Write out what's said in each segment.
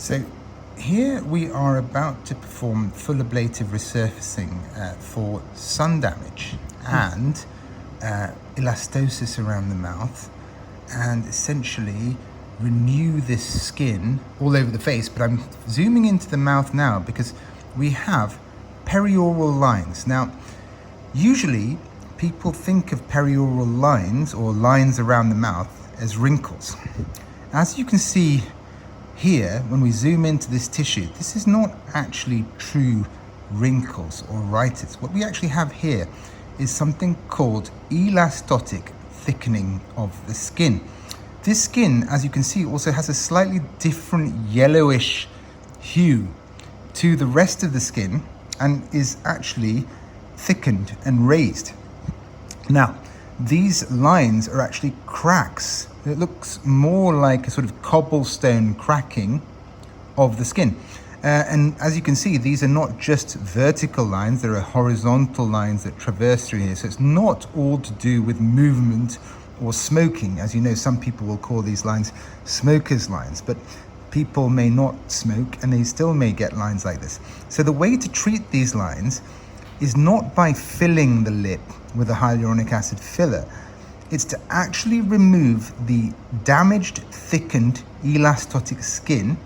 So here we are about to perform full ablative resurfacing for sun damage and elastosis around the mouth, and essentially renew this skin all over the face. But I'm zooming into the mouth now because we have perioral lines. Now, usually people think of perioral lines or lines around the mouth as wrinkles. As you can see here, when we zoom into this tissue, this is not actually true wrinkles or rhytids. What we actually have here is something called elastotic thickening of the skin. This skin, as you can see, also has a slightly different yellowish hue to the rest of the skin and is actually thickened and raised. Now, these lines are actually cracks. It looks more like a sort of cobblestone cracking of the skin. And as you can see, these are not just vertical lines, there are horizontal lines that traverse through here. So it's not all to do with movement or smoking. As you know, some people will call these lines smoker's lines, but people may not smoke and they still may get lines like this. So the way to treat these lines is not by filling the lip with a hyaluronic acid filler. It's to actually remove the damaged, thickened, elastotic skin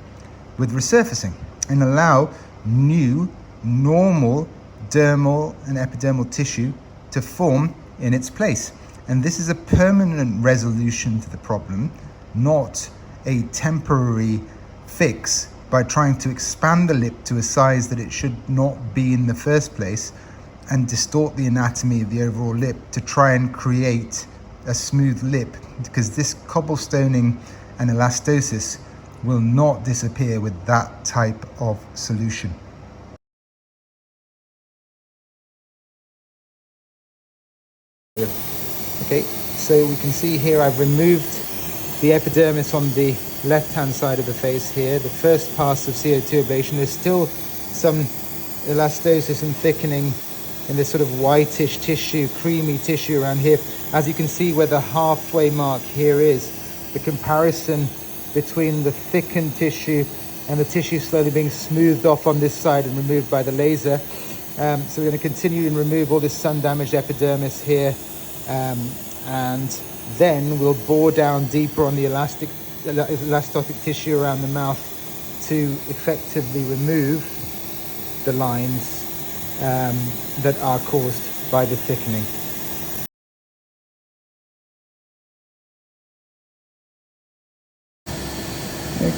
with resurfacing and allow new, normal dermal and epidermal tissue to form in its place. And this is a permanent resolution to the problem, not a temporary fix by trying to expand the lip to a size that it should not be in the first place and distort the anatomy of the overall lip to try and create a smooth lip, because this cobblestoning and elastosis will not disappear with that type of solution. Okay, so we can see here I've removed the epidermis on the left-hand side of the face here, the first pass of CO2 ablation. There's still some elastosis and thickening in this sort of whitish tissue, creamy tissue around here. As you can see where the halfway mark here is, the comparison between the thickened tissue and the tissue slowly being smoothed off on this side and removed by the laser. So we're going to continue and remove all this sun-damaged epidermis here, and then we'll bore down deeper on the elastotic tissue around the mouth to effectively remove the lines that are caused by the thickening.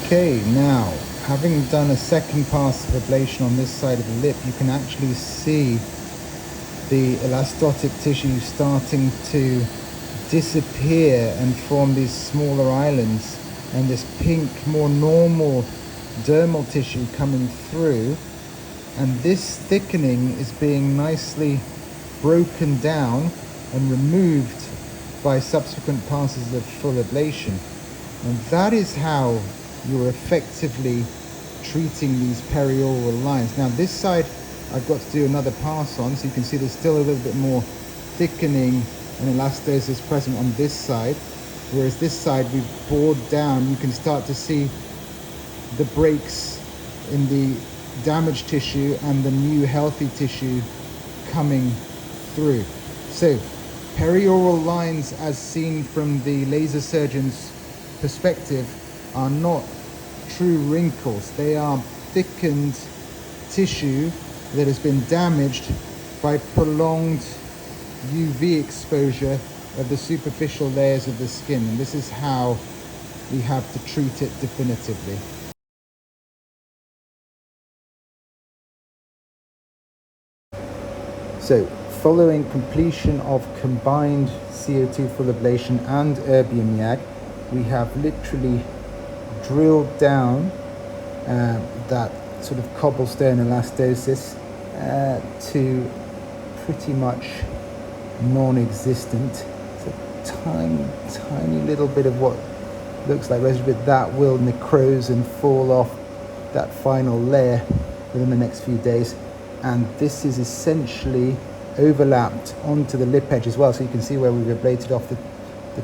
Okay, now having done a second pass of ablation on this side of the lip, you can actually see the elastotic tissue starting to disappear and form these smaller islands, and this pink, more normal dermal tissue coming through. And this thickening is being nicely broken down and removed by subsequent passes of full ablation. And that is how you're effectively treating these perioral lines. Now this side I've got to do another pass on, so you can see there's still a little bit more thickening and elastosis present on this side, whereas this side we've bored down. You can start to see the breaks in the damaged tissue and the new healthy tissue coming through. So perioral lines, as seen from the laser surgeon's perspective, are not true wrinkles. They are thickened tissue that has been damaged by prolonged UV exposure of the superficial layers of the skin, and this is how we have to treat it definitively. So, following completion of combined CO2 full ablation and erbium YAG, we have literally drilled down that sort of cobblestone elastosis to pretty much non-existent. It's a tiny little bit of what looks like residue, but that will necrose and fall off that final layer within the next few days. And this is essentially overlapped onto the lip edge as well, so you can see where we've ablated off the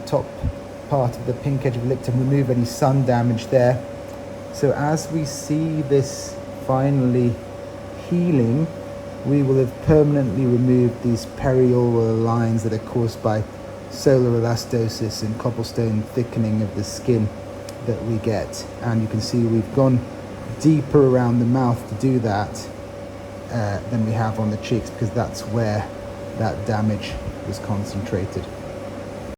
top part of the pink edge of the lip to remove any sun damage there. So as we see this finally healing, we will have permanently removed these perioral lines that are caused by solar elastosis and cobblestone thickening of the skin that we get. And you can see we've gone deeper around the mouth to do that than we have on the cheeks, because that's where that damage was concentrated.